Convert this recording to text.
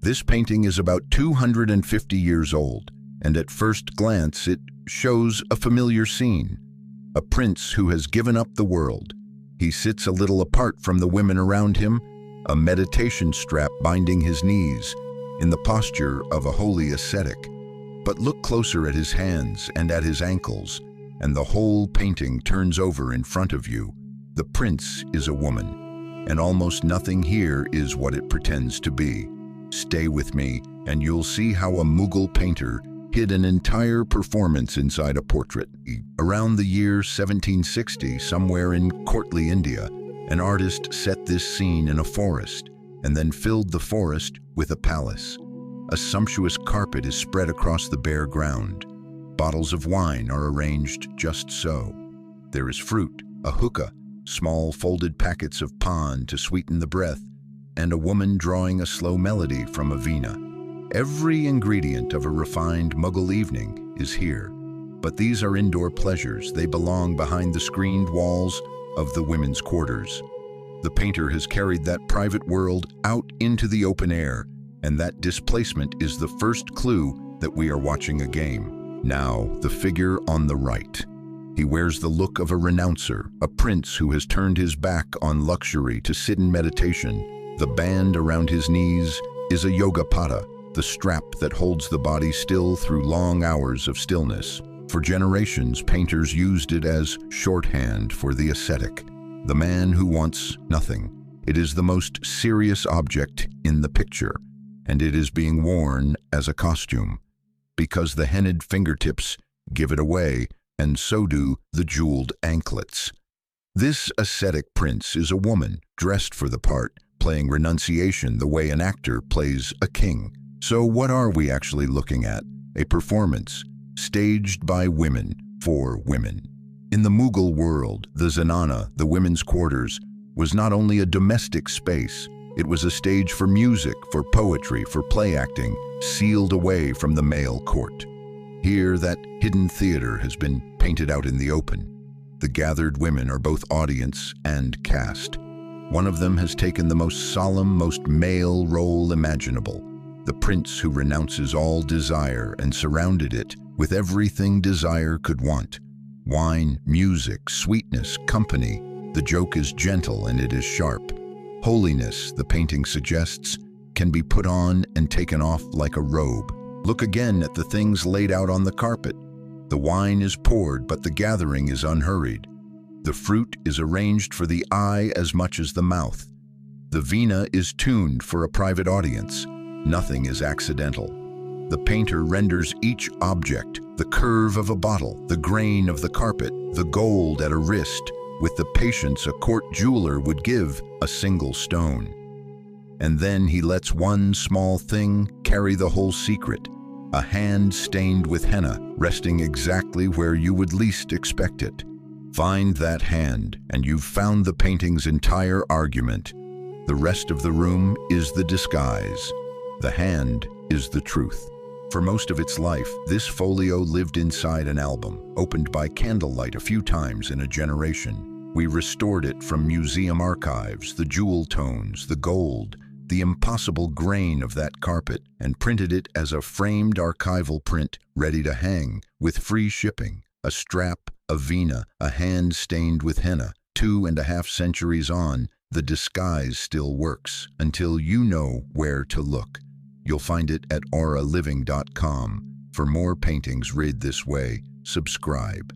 This painting is about 250 years old, and at first glance it shows a familiar scene. A prince who has given up the world. He sits a little apart from the women around him, a meditation strap binding his knees, in the posture of a holy ascetic. But look closer at his hands and at his ankles, and the whole painting turns over in front of you. The prince is a woman, and almost nothing here is what it pretends to be. Stay with me, and you'll see how a Mughal painter hid an entire performance inside a portrait. Around the year 1760, somewhere in courtly India, an artist set this scene in a forest, and then filled the forest with a palace. A sumptuous carpet is spread across the bare ground. Bottles of wine are arranged just so. There is fruit, a hookah, small folded packets of pan to sweeten the breath, and a woman drawing a slow melody from a vina. Every ingredient of a refined Mughal evening is here. But these are indoor pleasures. They belong behind the screened walls of the women's quarters. The painter has carried that private world out into the open air, and that displacement is the first clue that we are watching a game. Now, the figure on the right. He wears the look of a renouncer, a prince who has turned his back on luxury to sit in meditation. The band around his knees is a yoga pada, the strap that holds the body still through long hours of stillness. For generations, painters used it as shorthand for the ascetic, the man who wants nothing. It is the most serious object in the picture, and it is being worn as a costume, because the hennaed fingertips give it away, and so do the jeweled anklets. This ascetic prince is a woman, dressed for the part, playing renunciation the way an actor plays a king. So what are we actually looking at? A performance, staged by women, for women. In the Mughal world, the zenana, the women's quarters, was not only a domestic space, it was a stage for music, for poetry, for play acting, sealed away from the male court. Here, that hidden theater has been painted out in the open. The gathered women are both audience and cast. One of them has taken the most solemn, most male role imaginable, the prince who renounces all desire and surrounded it with everything desire could want. Wine, music, sweetness, company. The joke is gentle and it is sharp. Holiness, the painting suggests, can be put on and taken off like a robe. Look again at the things laid out on the carpet. The wine is poured, but the gathering is unhurried. The fruit is arranged for the eye as much as the mouth. The vina is tuned for a private audience. Nothing is accidental. The painter renders each object, the curve of a bottle, the grain of the carpet, the gold at a wrist, with the patience a court jeweler would give a single stone. And then he lets one small thing carry the whole secret, a hand stained with henna, resting exactly where you would least expect it. Find that hand, and you've found the painting's entire argument. The rest of the room is the disguise. The hand is the truth. For most of its life, this folio lived inside an album, opened by candlelight a few times in a generation. We restored it from museum archives, the jewel tones, the gold, the impossible grain of that carpet, and printed it as a framed archival print ready to hang, with free shipping. A strap, a vina, a hand stained with henna. 2.5 centuries on, the disguise still works, until you know where to look. You'll find it at auraliving.com. For more paintings read this way, subscribe.